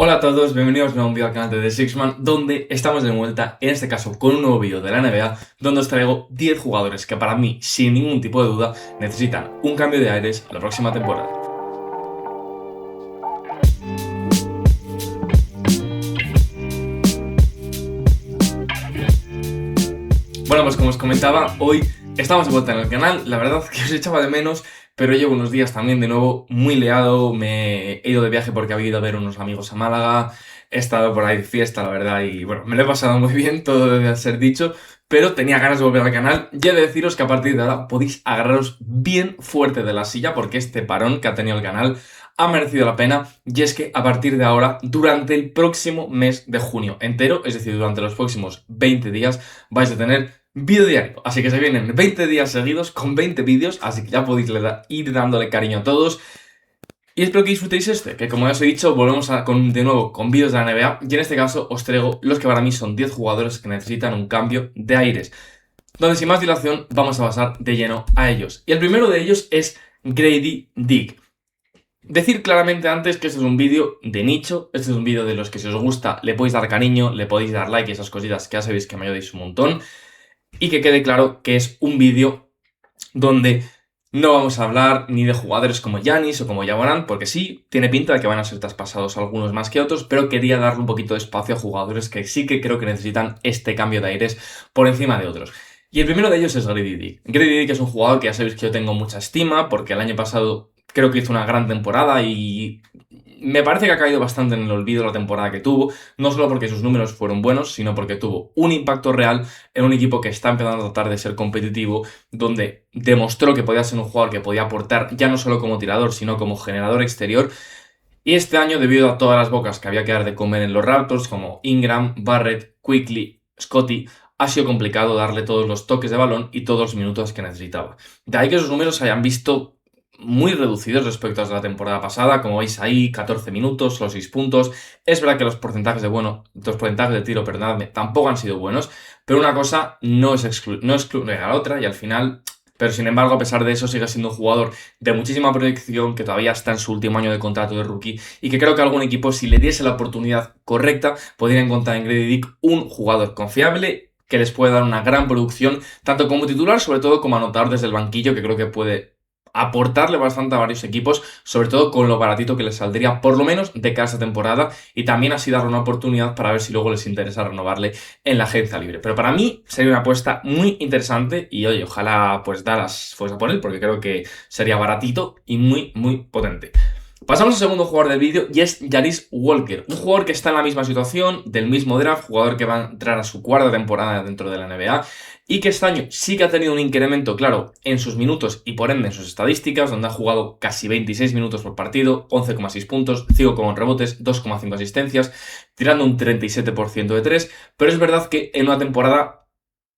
Hola a todos, bienvenidos a un vídeo al canal de The Sixman, donde estamos de vuelta, en este caso con un nuevo vídeo de la NBA, donde os traigo 10 jugadores que para mí, sin ningún tipo de duda, necesitan un cambio de aires la próxima temporada. Bueno, pues como os comentaba, hoy estamos de vuelta en el canal. La verdad que os echaba de menos, pero llevo unos días también de nuevo muy liado. Me he ido de viaje porque había ido a ver unos amigos a Málaga. He estado por ahí de fiesta, la verdad, y bueno, me lo he pasado muy bien, todo debe ser dicho, pero tenía ganas de volver al canal. Y he de deciros que a partir de ahora podéis agarraros bien fuerte de la silla porque este parón que ha tenido el canal ha merecido la pena, y es que a partir de ahora, durante el próximo mes de junio entero, es decir, durante los próximos 20 días, vais a tener vídeo diario. Así que se vienen 20 días seguidos con 20 vídeos, así que ya podéis ir dándole cariño a todos. Y espero que disfrutéis que como ya os he dicho, volvemos de nuevo con vídeos de la NBA, y en este caso os traigo los que para mí son 10 jugadores que necesitan un cambio de aires, donde sin más dilación vamos a pasar de lleno a ellos. Y el primero de ellos es Grady Dick. Decir claramente antes que este es un vídeo de nicho, este es un vídeo de los que si os gusta le podéis dar cariño, le podéis dar like y esas cositas que ya sabéis que me ayudáis un montón, y que quede claro que es un vídeo donde no vamos a hablar ni de jugadores como Giannis o como Ja Morant, porque sí, tiene pinta de que van a ser traspasados algunos más que otros, pero quería darle un poquito de espacio a jugadores que sí que creo que necesitan este cambio de aires por encima de otros. Y el primero de ellos es Grady Dick. Grady Dick es un jugador que ya sabéis que yo tengo mucha estima, porque el año pasado creo que hizo una gran temporada y me parece que ha caído bastante en el olvido la temporada que tuvo, no solo porque sus números fueron buenos, sino porque tuvo un impacto real en un equipo que está empezando a tratar de ser competitivo, donde demostró que podía ser un jugador que podía aportar ya no solo como tirador, sino como generador exterior. Y este año, debido a todas las bocas que había que dar de comer en los Raptors, como Ingram, Barrett, Quickley, Scottie, ha sido complicado darle todos los toques de balón y todos los minutos que necesitaba. De ahí que sus números se hayan visto muy reducidos respecto a la temporada pasada, como veis ahí, 14 minutos, solo 6 puntos. Es verdad que los porcentajes de tiro, perdonadme, tampoco han sido buenos, pero una cosa no excluye a la otra, y al final, pero sin embargo, a pesar de eso, sigue siendo un jugador de muchísima proyección, que todavía está en su último año de contrato de rookie, y que creo que algún equipo, si le diese la oportunidad correcta, podría encontrar en Grady Dick un jugador confiable que les puede dar una gran producción, tanto como titular, sobre todo como anotador desde el banquillo, que creo que puede aportarle bastante a varios equipos, sobre todo con lo baratito que les saldría, por lo menos de cada temporada, y también así darle una oportunidad para ver si luego les interesa renovarle en la agencia libre. Pero para mí sería una apuesta muy interesante y oye, ojalá pues Dallas fuese a por él, porque creo que sería baratito y muy potente. Pasamos al segundo jugador del vídeo y es Jarace Walker, un jugador que está en la misma situación, del mismo draft, jugador que va a entrar a su cuarta temporada dentro de la NBA y que este año sí que ha tenido un incremento, claro, en sus minutos y por ende en sus estadísticas, donde ha jugado casi 26 minutos por partido, 11,6 puntos, 5,1 rebotes, 2,5 asistencias, tirando un 37% de 3, pero es verdad que en una temporada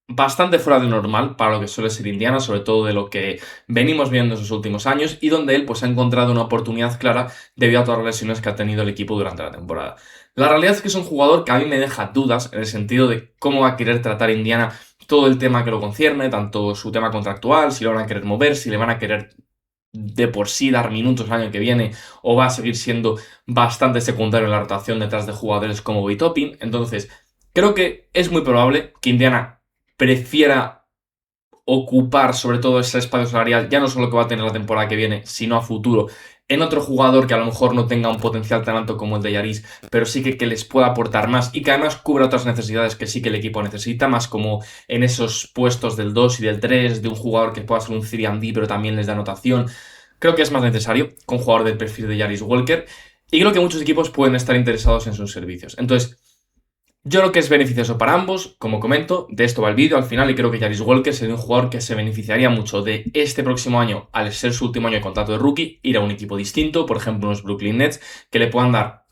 bastante fuera de normal para lo que suele ser Indiana, sobre todo de lo que venimos viendo en sus últimos años, y donde él pues ha encontrado una oportunidad clara debido a todas las lesiones que ha tenido el equipo durante la temporada. La realidad es que es un jugador que a mí me deja dudas en el sentido de cómo va a querer tratar Indiana todo el tema que lo concierne, tanto su tema contractual, si lo van a querer mover, si le van a querer de por sí dar minutos el año que viene, o va a seguir siendo bastante secundario en la rotación detrás de jugadores como Obi Toppin. Entonces, creo que es muy probable que Indiana prefiera ocupar sobre todo ese espacio salarial, ya no solo que va a tener la temporada que viene, sino a futuro, en otro jugador que a lo mejor no tenga un potencial tan alto como el de Jarace, pero sí que les pueda aportar más y que además cubra otras necesidades que sí que el equipo necesita, más como en esos puestos del 2 y del 3, de un jugador que pueda ser un 3&D pero también les da anotación. Creo que es más necesario con un jugador del perfil de Jarace Walker, y creo que muchos equipos pueden estar interesados en sus servicios. Entonces, yo creo que es beneficioso para ambos, como comento, de esto va el vídeo al final, y creo que Jarace Walker sería un jugador que se beneficiaría mucho de este próximo año, al ser su último año de contrato de rookie, ir a un equipo distinto, por ejemplo unos Brooklyn Nets, que le puedan dar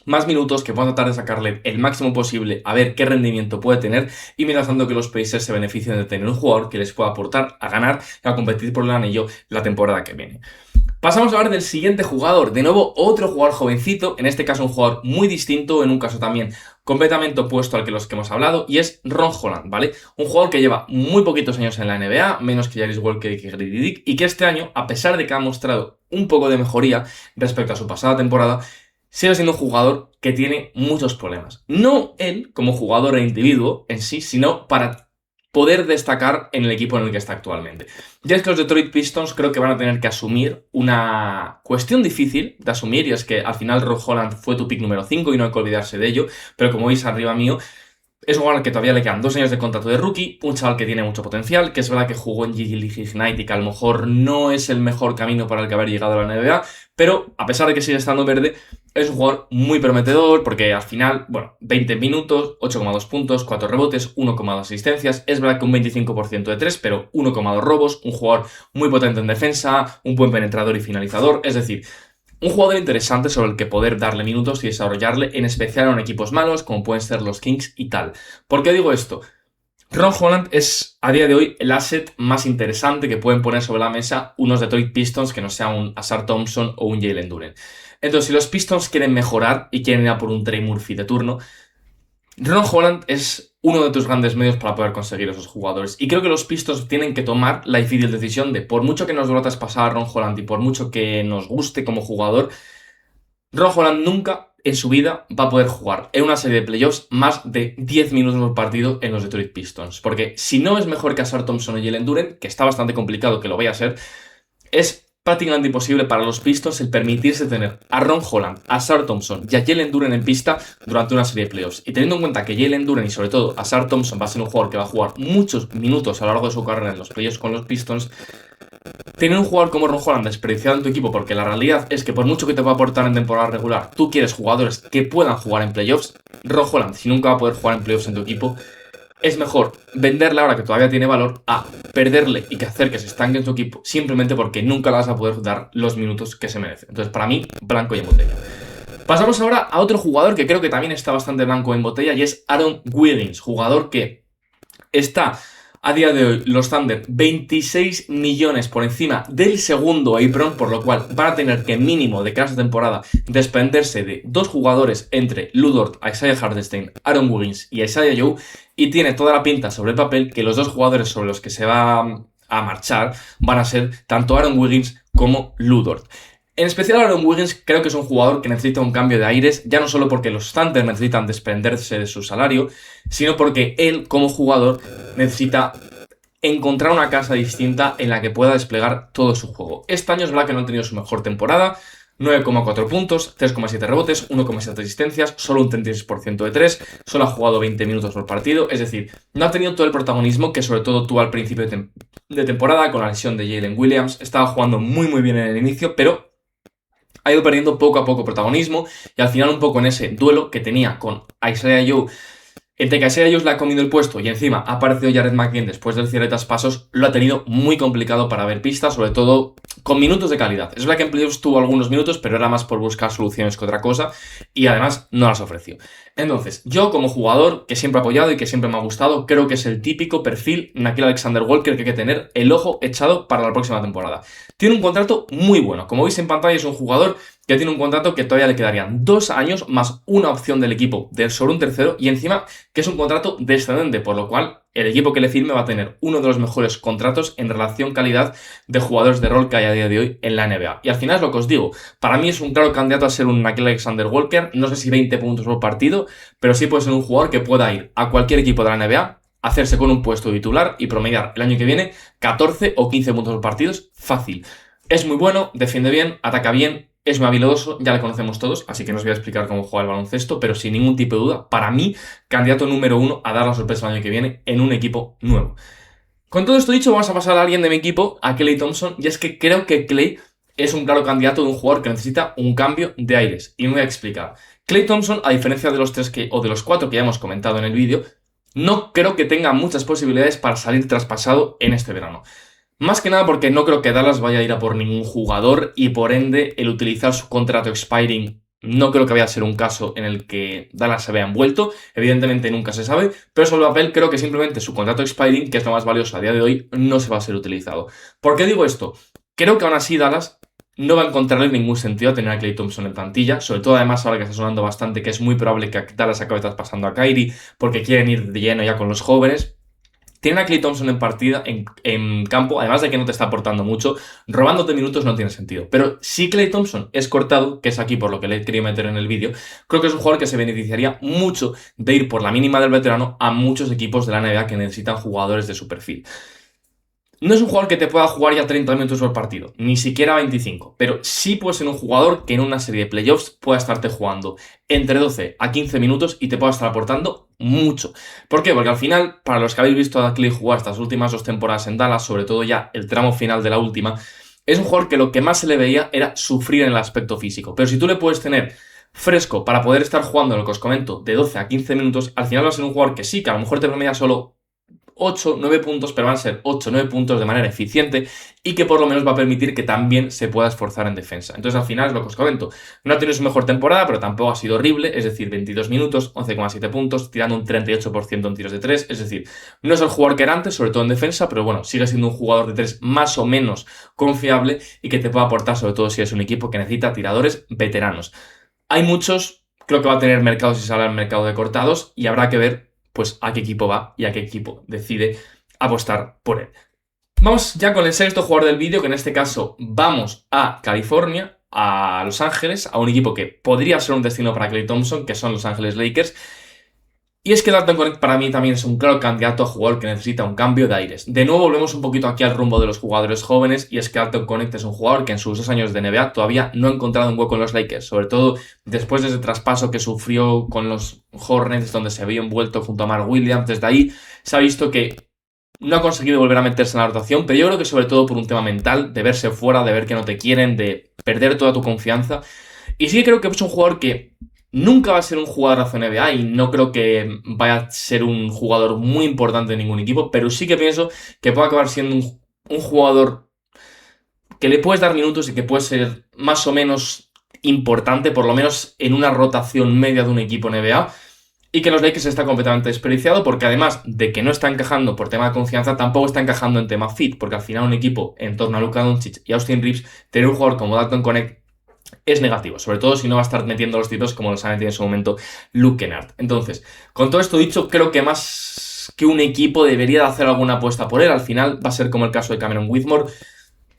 más minutos, que puedan tratar de sacarle el máximo posible, a ver qué rendimiento puede tener, y mientras tanto que los Pacers se beneficien de tener un jugador que les pueda aportar a ganar y a competir por el anillo la temporada que viene. Pasamos a hablar del siguiente jugador, de nuevo otro jugador jovencito, en este caso un jugador muy distinto, en un caso también completamente opuesto al que los que hemos hablado, y es Ron Holland, ¿vale? Un jugador que lleva muy poquitos años en la NBA, menos que Jarace Walker y que Grady Dick, y que este año, a pesar de que ha mostrado un poco de mejoría respecto a su pasada temporada, sigue siendo un jugador que tiene muchos problemas. No él como jugador e individuo en sí, sino para poder destacar en el equipo en el que está actualmente. Ya es que los Detroit Pistons creo que van a tener que asumir una cuestión difícil de asumir, y es que al final Ron Holland fue tu pick número 5 y no hay que olvidarse de ello, pero como veis arriba mío, es un jugador que todavía le quedan 2 años de contrato de rookie, un chaval que tiene mucho potencial, que es verdad que jugó en G League Ignite y que a lo mejor no es el mejor camino para el que haber llegado a la NBA, pero a pesar de que sigue estando verde, es un jugador muy prometedor porque al final, 20 minutos, 8,2 puntos, 4 rebotes, 1,2 asistencias, es verdad que un 25% de 3, pero 1,2 robos, un jugador muy potente en defensa, un buen penetrador y finalizador, es decir, un jugador interesante sobre el que poder darle minutos y desarrollarle, en especial en equipos malos como pueden ser los Kings y tal. ¿Por qué digo esto? Ron Holland es a día de hoy el asset más interesante que pueden poner sobre la mesa unos Detroit Pistons que no sea un Ausar Thompson o un Jalen Duren. Entonces, si los Pistons quieren mejorar y quieren ir a por un Trey Murphy de turno, Ron Holland es uno de tus grandes medios para poder conseguir esos jugadores. Y creo que los Pistons tienen que tomar la difícil decisión de, por mucho que nos duela traspasar a Ron Holland y por mucho que nos guste como jugador, Ron Holland nunca en su vida va a poder jugar en una serie de playoffs más de 10 minutos por partido en los Detroit Pistons. Porque si no es mejor que Ausar Thompson o Jalen Duren, que está bastante complicado que lo vaya a ser, es prácticamente imposible para los Pistons el permitirse tener a Ron Holland, a Ausar Thompson y a Jalen Duren en pista durante una serie de playoffs. Y teniendo en cuenta que Jalen Duren y sobre todo Ausar Thompson va a ser un jugador que va a jugar muchos minutos a lo largo de su carrera en los playoffs con los Pistons, tener un jugador como Ron Holland desperdiciado en tu equipo, porque la realidad es que por mucho que te pueda aportar en temporada regular, tú quieres jugadores que puedan jugar en playoffs. Ron Holland, si nunca va a poder jugar en playoffs en tu equipo, es mejor venderle ahora que todavía tiene valor a perderle y que hacer que se estanque en tu equipo simplemente porque nunca le vas a poder dar los minutos que se merece. Entonces, para mí, blanco y en botella. Pasamos ahora a otro jugador que creo que también está bastante blanco en botella y es Aaron Wiggins, jugador que está a día de hoy los Thunder 26 millones por encima del segundo Apron, por lo cual van a tener que mínimo de cada temporada desprenderse de 2 jugadores entre Lu Dort, Isaiah Hartenstein, Aaron Wiggins y Isaiah Joe, y tiene toda la pinta sobre el papel que los 2 jugadores sobre los que se va a marchar van a ser tanto Aaron Wiggins como Lu Dort. En especial Aaron Wiggins creo que es un jugador que necesita un cambio de aires, ya no solo porque los Thunder necesitan desprenderse de su salario, sino porque él como jugador necesita encontrar una casa distinta en la que pueda desplegar todo su juego. Este año es verdad que no ha tenido su mejor temporada, 9,4 puntos, 3,7 rebotes, 1,7 asistencias, solo un 36% de 3, solo ha jugado 20 minutos por partido, es decir, no ha tenido todo el protagonismo que sobre todo tuvo al principio de temporada con la lesión de Jalen Williams. Estaba jugando muy bien en el inicio, pero ha ido perdiendo poco a poco protagonismo y al final un poco en ese duelo que tenía con Isaiah Joe, entre que Isaiah Joe le ha comido el puesto y encima ha aparecido Jared McKinn después del cierre de traspasos, lo ha tenido muy complicado para ver pistas, sobre todo con minutos de calidad. Es verdad que en playoffs tuvo algunos minutos, pero era más por buscar soluciones que otra cosa y además no las ofreció. Entonces, yo como jugador que siempre he apoyado y que siempre me ha gustado, creo que es el típico perfil Nickeil Alexander-Walker que hay que tener el ojo echado para la próxima temporada. Tiene un contrato muy bueno. Como veis en pantalla, es un jugador que tiene un contrato que todavía le quedarían 2 años más una opción del equipo sobre un tercero y encima que es un contrato descendente, por lo cual el equipo que le firme va a tener uno de los mejores contratos en relación calidad de jugadores de rol que hay a día de hoy en la NBA. Y al final es lo que os digo, para mí es un claro candidato a ser un Nickeil Alexander-Walker, no sé si 20 puntos por partido, pero sí puede ser un jugador que pueda ir a cualquier equipo de la NBA, hacerse con un puesto titular y promediar el año que viene 14 o 15 puntos por partidos fácil. Es muy bueno, defiende bien, ataca bien, es muy habilidoso, ya le conocemos todos, así que no os voy a explicar cómo juega el baloncesto, pero sin ningún tipo de duda, para mí, candidato número 1 a dar la sorpresa el año que viene en un equipo nuevo. Con todo esto dicho, vamos a pasar a alguien de mi equipo, a Klay Thompson, y es que creo que Klay es un claro candidato de un jugador que necesita un cambio de aires, y me voy a explicar. Klay Thompson, a diferencia de los 4 que ya hemos comentado en el vídeo, no creo que tenga muchas posibilidades para salir traspasado en este verano. Más que nada porque no creo que Dallas vaya a ir a por ningún jugador y por ende el utilizar su contrato expiring no creo que vaya a ser un caso en el que Dallas se vea envuelto. Evidentemente nunca se sabe, pero sobre el papel creo que simplemente su contrato expiring, que es lo más valioso a día de hoy, no se va a ser utilizado. ¿Por qué digo esto? Creo que aún así Dallas no va a encontrarle ningún sentido a tener a Klay Thompson en plantilla, sobre todo además ahora que está sonando bastante que es muy probable que Dallas acabe traspasando a Kyrie porque quieren ir de lleno ya con los jóvenes. Tienen a Klay Thompson en partida, en campo, además de que no te está aportando mucho, robándote minutos no tiene sentido. Pero si Klay Thompson es cortado, que es aquí por lo que le he querido meter en el vídeo, creo que es un jugador que se beneficiaría mucho de ir por la mínima del veterano a muchos equipos de la NBA que necesitan jugadores de su perfil. No es un jugador que te pueda jugar ya 30 minutos por partido, ni siquiera 25, pero sí puede ser un jugador que en una serie de playoffs pueda estarte jugando entre 12 a 15 minutos y te pueda estar aportando mucho. ¿Por qué? Porque al final, para los que habéis visto a Klay jugar estas últimas 2 temporadas en Dallas, sobre todo ya el tramo final de la última, es un jugador que lo que más se le veía era sufrir en el aspecto físico. Pero si tú le puedes tener fresco para poder estar jugando lo que os comento de 12 a 15 minutos, al final va a ser un jugador que sí, que a lo mejor te promedia solo 8, 9 puntos, pero van a ser 8, 9 puntos de manera eficiente y que por lo menos va a permitir que también se pueda esforzar en defensa. Entonces al final es lo que os comento. No ha tenido su mejor temporada, pero tampoco ha sido horrible, es decir, 22 minutos, 11,7 puntos, tirando un 38% en tiros de 3, es decir, no es el jugador que era antes, sobre todo en defensa, pero bueno, sigue siendo un jugador de 3 más o menos confiable y que te puede aportar, sobre todo si es un equipo que necesita tiradores veteranos. Hay muchos, creo que va a tener mercado si sale al mercado de cortados y habrá que ver pues a qué equipo va y a qué equipo decide apostar por él. Vamos ya con el sexto jugador del vídeo, que en este caso vamos a California, a Los Ángeles, a un equipo que podría ser un destino para Klay Thompson, que son Los Ángeles Lakers. Y es que Dalton Connect para mí también es un claro candidato a jugador que necesita un cambio de aires. De nuevo volvemos un poquito aquí al rumbo de los jugadores jóvenes, y es que Dalton Connect es un jugador que en sus 2 años de NBA todavía no ha encontrado un hueco en los Lakers, sobre todo después de ese traspaso que sufrió con los Hornets, donde se había envuelto junto a Mark Williams. Desde ahí se ha visto que no ha conseguido volver a meterse en la rotación, pero yo creo que sobre todo por un tema mental, de verse fuera, de ver que no te quieren, de perder toda tu confianza. Y sí que creo que es un jugador que nunca va a ser un jugador de NBA y no creo que vaya a ser un jugador muy importante en ningún equipo, pero sí que pienso que puede acabar siendo un jugador que le puedes dar minutos y que puede ser más o menos importante, por lo menos en una rotación media de un equipo NBA, y que los Lakers está completamente desperdiciado porque además de que no está encajando por tema de confianza, tampoco está encajando en tema fit, porque al final un equipo en torno a Luka Doncic y Austin Reeves, tener un jugador como Dalton Connect es negativo, sobre todo si no va a estar metiendo los títulos como los ha metido en su momento Luke Kennard. Entonces, con todo esto dicho, creo que más que un equipo debería de hacer alguna apuesta por él. Al final va a ser como el caso de Cameron Whitmore.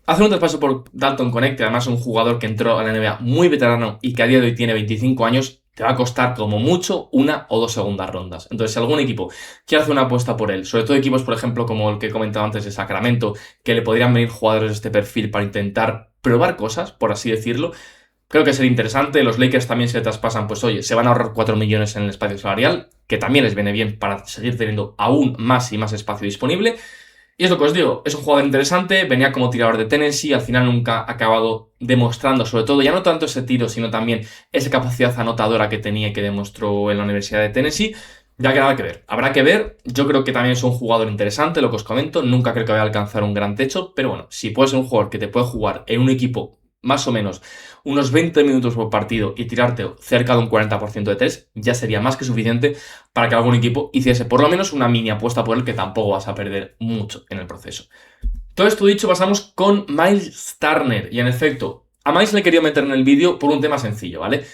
Hacer un traspaso por Dalton Connect, que además es un jugador que entró a la NBA muy veterano y que a día de hoy tiene 25 años, te va a costar como mucho 1 o 2 segundas rondas. Entonces, si algún equipo quiere hacer una apuesta por él, sobre todo equipos, por ejemplo, como el que he comentado antes de Sacramento, que le podrían venir jugadores de este perfil para intentar probar cosas, por así decirlo, creo que sería interesante. Los Lakers también se traspasan, pues oye, se van a ahorrar 4 millones en el espacio salarial, que también les viene bien para seguir teniendo aún más y más espacio disponible. Y es lo que os digo, es un jugador interesante, venía como tirador de Tennessee, al final nunca ha acabado demostrando, sobre todo, ya no tanto ese tiro, sino también esa capacidad anotadora que tenía y que demostró en la Universidad de Tennessee. Ya que nada que ver, habrá que ver. Yo creo que también es un jugador interesante, lo que os comento, nunca creo que vaya a alcanzar un gran techo, pero bueno, si puede ser un jugador que te puede jugar en un equipo más o menos unos 20 minutos por partido y tirarte cerca de un 40% de 3, ya sería más que suficiente para que algún equipo hiciese por lo menos una mini apuesta por él, que tampoco vas a perder mucho en el proceso. Todo esto dicho, pasamos con Miles Turner, y en efecto, a Miles le quería meter en el vídeo por un tema sencillo, ¿vale?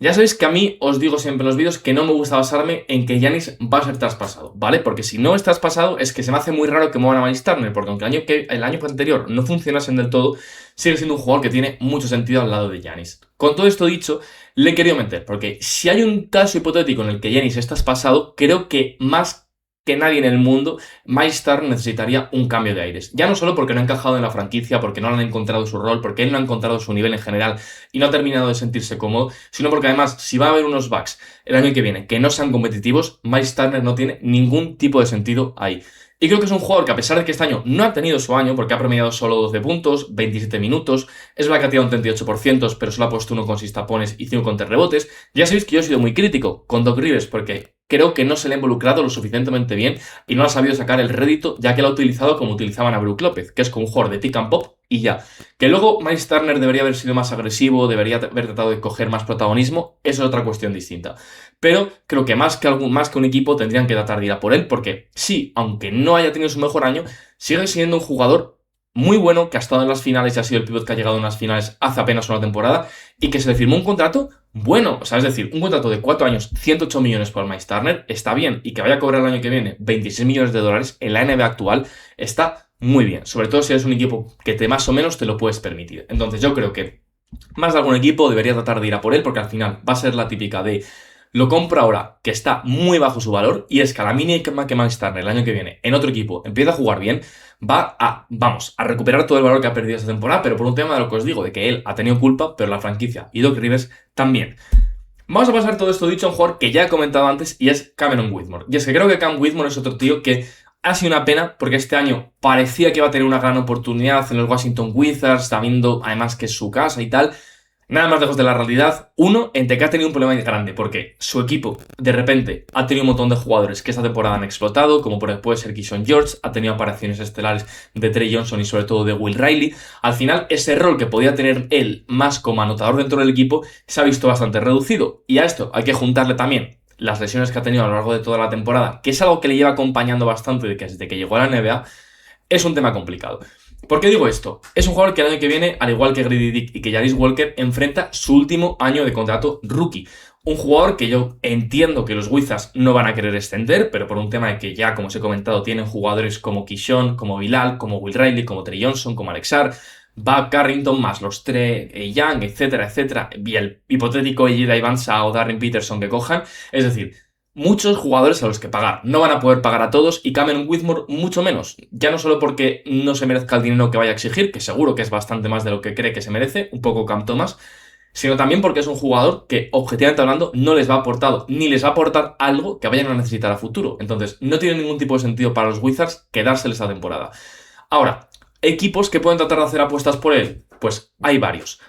Ya sabéis que a mí os digo siempre en los vídeos que no me gusta basarme en que Giannis va a ser traspasado, ¿vale? Porque si no es traspasado es que se me hace muy raro que muevan a Miles Turner, porque aunque el año anterior no funcionasen del todo, sigue siendo un jugador que tiene mucho sentido al lado de Giannis. Con todo esto dicho, le he querido meter, porque si hay un caso hipotético en el que Giannis es traspasado, creo que más que nadie en el mundo, Miles Turner necesitaría un cambio de aires. Ya no solo porque no ha encajado en la franquicia, porque no le han encontrado su rol, porque él no ha encontrado su nivel en general y no ha terminado de sentirse cómodo, sino porque además, si va a haber unos Bucks el año que viene que no sean competitivos, Miles Turner no tiene ningún tipo de sentido ahí. Y creo que es un jugador que, a pesar de que este año no ha tenido su año, porque ha promediado solo 12 puntos, 27 minutos, es verdad que ha tirado un 38%, pero solo ha puesto 1 con 6 tapones y 5 con 3 rebotes. Ya sabéis que yo he sido muy crítico con Doc Rivers, porque creo que no se le ha involucrado lo suficientemente bien y no ha sabido sacar el rédito, ya que lo ha utilizado como utilizaban a Brook López, que es como un jugador de pick and pop y ya. Que luego Miles Turner debería haber sido más agresivo, debería haber tratado de coger más protagonismo, eso es otra cuestión distinta. Pero creo que más que un equipo tendrían que tratar de ir a por él, porque sí, aunque no haya tenido su mejor año, sigue siendo un jugador muy bueno, que ha estado en las finales y ha sido el pívot que ha llegado a unas finales hace apenas una temporada y que se le firmó un contrato bueno, o sea, es decir, un contrato de 4 años, 108 millones por Miles Turner, está bien, y que vaya a cobrar el año que viene 26 millones de dólares en la NBA actual está muy bien, sobre todo si eres un equipo que más o menos te lo puedes permitir. Entonces yo creo que más de algún equipo debería tratar de ir a por él, porque al final va a ser la típica de lo compro ahora, que está muy bajo su valor, y es que a la mínima que Miles Turner el año que viene en otro equipo empieza a jugar bien, vamos, a recuperar todo el valor que ha perdido esta temporada, pero por un tema de lo que os digo, de que él ha tenido culpa, pero la franquicia y Doc Rivers también. Vamos a pasar todo esto dicho a un jugador que ya he comentado antes y es Cameron Whitmore. Y es que creo que Cam Whitmore es otro tío que ha sido una pena porque este año parecía que iba a tener una gran oportunidad en los Washington Wizards, sabiendo además que es su casa y tal. Nada más lejos de la realidad. Uno, entre que ha tenido un problema grande porque su equipo de repente ha tenido un montón de jugadores que esta temporada han explotado, como puede ser Keyshawn George, ha tenido apariciones estelares de Trey Johnson y sobre todo de Will Riley. Al final, ese rol que podía tener él más como anotador dentro del equipo se ha visto bastante reducido. Y a esto hay que juntarle también las lesiones que ha tenido a lo largo de toda la temporada, que es algo que le lleva acompañando bastante desde que llegó a la NBA, es un tema complicado. ¿Por qué digo esto? Es un jugador que el año que viene, al igual que Grady Dick y que Jarace Walker, enfrenta su último año de contrato rookie. Un jugador que yo entiendo que los Wizards no van a querer extender, pero por un tema de que ya, como os he comentado, tienen jugadores como Keyshawn, como Bilal, como Will Riley, como Trey Johnson, como Alexar, Bob Carrington, más los Trey Young, etcétera, etcétera, y el hipotético Ejida Ivansa o Darren Peterson que cojan. Es decir, muchos jugadores a los que pagar. No van a poder pagar a todos y Cameron Whitmore mucho menos. Ya no solo porque no se merezca el dinero que vaya a exigir, que seguro que es bastante más de lo que cree que se merece, un poco Cam Thomas, sino también porque es un jugador que, objetivamente hablando, no les va a aportar, ni les va a aportar algo que vayan a necesitar a futuro. Entonces, no tiene ningún tipo de sentido para los Wizards quedárseles esa temporada. Ahora, ¿equipos que pueden tratar de hacer apuestas por él? Pues hay varios.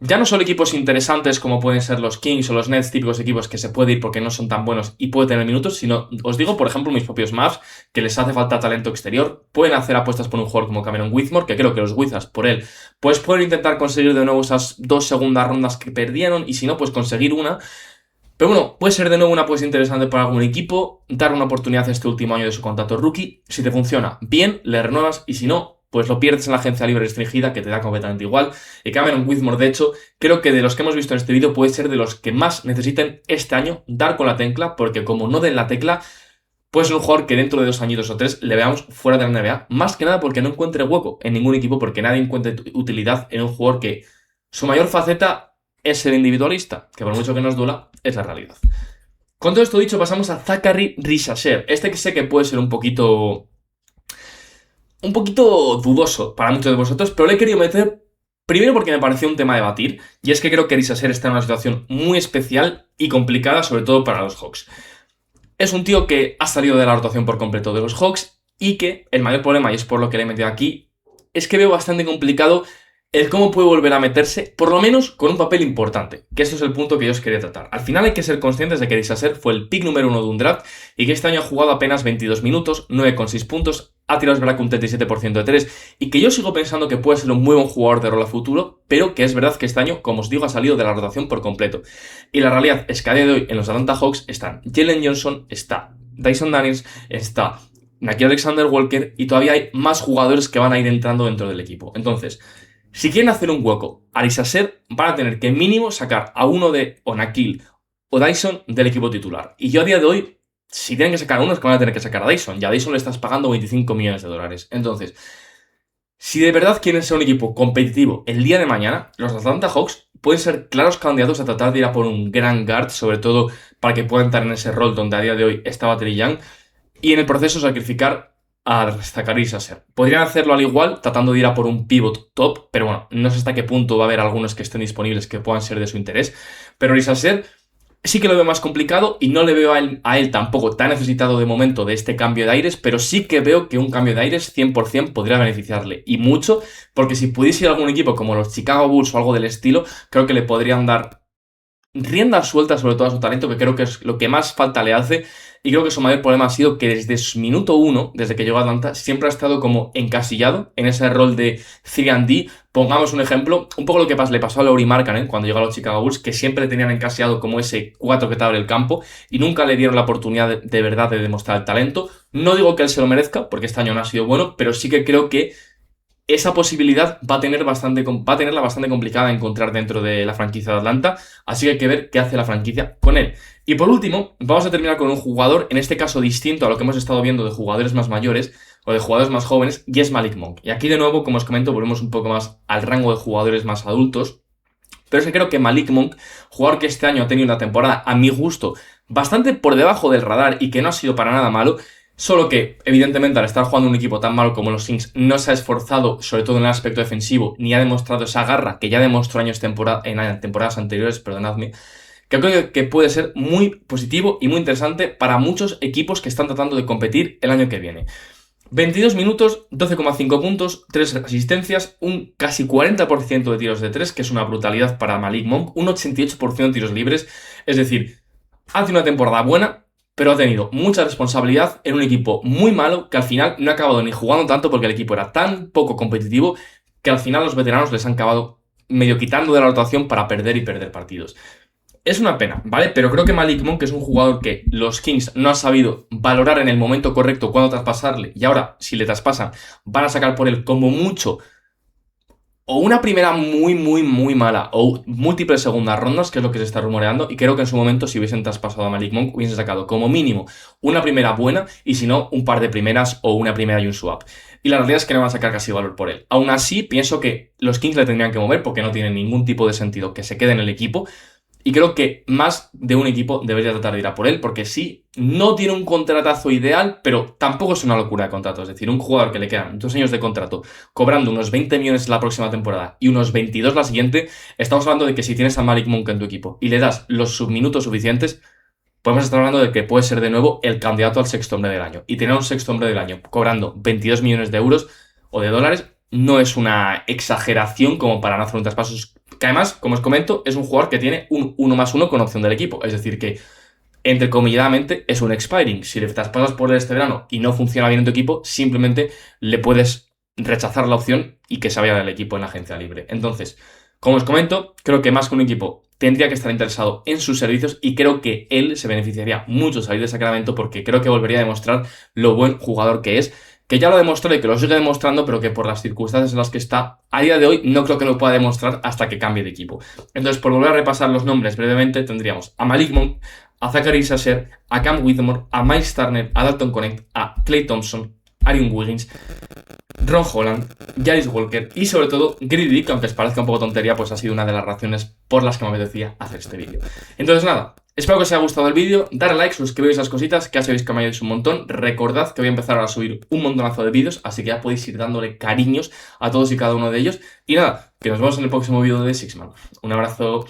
Ya no solo equipos interesantes como pueden ser los Kings o los Nets, típicos equipos que se puede ir porque no son tan buenos y puede tener minutos, sino, os digo, por ejemplo, mis propios Mavs, que les hace falta talento exterior, pueden hacer apuestas por un jugador como Cameron Whitmore, que creo que los Wizards, por él, pues pueden intentar conseguir de nuevo esas 2 segundas rondas que perdieron, y si no, pues conseguir una. Pero bueno, puede ser de nuevo una apuesta interesante para algún equipo, dar una oportunidad este último año de su contrato rookie. Si te funciona, bien, le renuevas, y si no, pues lo pierdes en la agencia libre restringida, que te da completamente igual. Y Cameron Whitmore, de hecho, creo que de los que hemos visto en este vídeo puede ser de los que más necesiten este año dar con la tecla, porque como no den la tecla, puede ser un jugador que dentro de 2 añitos o 3 le veamos fuera de la NBA, más que nada porque no encuentre hueco en ningún equipo, porque nadie encuentre utilidad en un jugador que su mayor faceta es ser individualista, que por mucho que nos duela, es la realidad. Con todo esto dicho, pasamos a Zaccharie Risacher. Este que sé que puede ser un poquito dudoso para muchos de vosotros, pero le he querido meter primero porque me pareció un tema a debatir, y es que creo que Risacher está en una situación muy especial y complicada, sobre todo para los Hawks. Es un tío que ha salido de la rotación por completo de los Hawks y que el mayor problema, y es por lo que le he metido aquí, es que veo bastante complicado el cómo puede volver a meterse, por lo menos con un papel importante, que esto es el punto que yo os quería tratar. Al final hay que ser conscientes de que Risacher fue el pick número 1 de un draft y que este año ha jugado apenas 22 minutos, 9,6 puntos, ha tirado es verdad que un 37% de 3, y que yo sigo pensando que puede ser un muy buen jugador de rol a futuro, pero que es verdad que este año, como os digo, ha salido de la rotación por completo. Y la realidad es que a día de hoy en los Atlanta Hawks están Jalen Johnson, está Dyson Daniels, está Nickeil Alexander-Walker, y todavía hay más jugadores que van a ir entrando dentro del equipo. Entonces, si quieren hacer un hueco a Risacher, van a tener que mínimo sacar a uno de Nickeil o Dyson del equipo titular. Y yo a día de hoy, si tienen que sacar a uno, es que van a tener que sacar a Dyson. Y a Dyson le estás pagando 25 millones de dólares. Entonces, si de verdad quieren ser un equipo competitivo el día de mañana, los Atlanta Hawks pueden ser claros candidatos a tratar de ir a por un gran guard, sobre todo para que puedan estar en ese rol donde a día de hoy estaba Trey Young, y en el proceso sacrificar a Zaccharie Risacher. Podrían hacerlo al igual, tratando de ir a por un pivot top, pero bueno, no sé hasta qué punto va a haber algunos que estén disponibles que puedan ser de su interés. Pero Risacher sí que lo veo más complicado y no le veo a él tampoco tan necesitado de momento de este cambio de aires, pero sí que veo que un cambio de aires 100% podría beneficiarle, y mucho, porque si pudiese ir a algún equipo como los Chicago Bulls o algo del estilo, creo que le podrían dar rienda suelta sobre todo a su talento, que creo que es lo que más falta le hace. Y creo que su mayor problema ha sido que desde su minuto 1, desde que llegó a Atlanta, siempre ha estado como encasillado en ese rol de 3&D. Pongamos un ejemplo, un poco lo que le pasó a Lauri Markkanen cuando llegó a los Chicago Bulls, que siempre tenían encasillado como ese 4 que te abre el campo y nunca le dieron la oportunidad de verdad de demostrar el talento. No digo que él se lo merezca, porque este año no ha sido bueno, pero sí que creo que esa posibilidad va a tenerla bastante complicada de encontrar dentro de la franquicia de Atlanta, así que hay que ver qué hace la franquicia con él. Y por último, vamos a terminar con un jugador, en este caso distinto a lo que hemos estado viendo de jugadores más mayores o de jugadores más jóvenes, y es Malik Monk. Y aquí de nuevo, como os comento, volvemos un poco más al rango de jugadores más adultos, pero es que creo que Malik Monk, jugador que este año ha tenido una temporada, a mi gusto, bastante por debajo del radar y que no ha sido para nada malo, solo que, evidentemente, al estar jugando un equipo tan malo como los Kings, no se ha esforzado, sobre todo en el aspecto defensivo, ni ha demostrado esa garra que ya demostró en temporadas anteriores, perdonadme, que creo que puede ser muy positivo y muy interesante para muchos equipos que están tratando de competir el año que viene. 22 minutos, 12,5 puntos, 3 asistencias, un casi 40% de tiros de 3, que es una brutalidad para Malik Monk, un 88% de tiros libres, es decir, hace una temporada buena, pero ha tenido mucha responsabilidad en un equipo muy malo que al final no ha acabado ni jugando tanto porque el equipo era tan poco competitivo que al final los veteranos les han acabado medio quitando de la rotación para perder y perder partidos. Es una pena, ¿vale? Pero creo que Malik Monk es un jugador que los Kings no han sabido valorar en el momento correcto cuando traspasarle, y ahora, si le traspasan, van a sacar por él como mucho o una primera muy mala o múltiples segundas rondas, que es lo que se está rumoreando, y creo que en su momento si hubiesen traspasado a Malik Monk hubiesen sacado como mínimo una primera buena y si no un par de primeras o una primera y un swap. Y la realidad es que no van a sacar casi valor por él. Aún así, pienso que los Kings le tendrían que mover porque no tiene ningún tipo de sentido que se quede en el equipo. Y creo que más de un equipo debería tratar de ir a por él, porque sí, no tiene un contratazo ideal, pero tampoco es una locura de contrato. Es decir, un jugador que le quedan 2 años de contrato, cobrando unos 20 millones la próxima temporada y unos 22 la siguiente, estamos hablando de que si tienes a Malik Monk en tu equipo y le das los subminutos suficientes, podemos estar hablando de que puede ser de nuevo el candidato al sexto hombre del año. Y tener un sexto hombre del año cobrando 22 millones de euros o de dólares no es una exageración como para no hacer un traspaso. Que además, como os comento, es un jugador que tiene un 1+1 con opción del equipo. Es decir, que, entrecomilladamente, es un expiring. Si le traspasas por él este verano y no funciona bien en tu equipo, simplemente le puedes rechazar la opción y que se vaya del equipo en la agencia libre. Entonces, como os comento, creo que más que un equipo tendría que estar interesado en sus servicios y creo que él se beneficiaría mucho salir de Sacramento porque creo que volvería a demostrar lo buen jugador que es, que ya lo demostró y que lo sigue demostrando, pero que por las circunstancias en las que está a día de hoy no creo que lo pueda demostrar hasta que cambie de equipo. Entonces, por volver a repasar los nombres brevemente, tendríamos a Malik Monk, a Zachary Sasser, a Cam Whitmore, a Miles Turner, a Dalton Connect, a Klay Thompson, Aaron Wiggins, Ron Holland, Jarius Walker y sobre todo Grady, que aunque os parezca un poco tontería, pues ha sido una de las razones por las que me apetecía hacer este vídeo. Entonces nada, espero que os haya gustado el vídeo, darle like, suscribiros a esas cositas, que ya sabéis que me ayudáis un montón. Recordad que voy a empezar a subir un montonazo de vídeos, así que ya podéis ir dándole cariños a todos y cada uno de ellos. Y nada, que nos vemos en el próximo vídeo de Sixman. Un abrazo.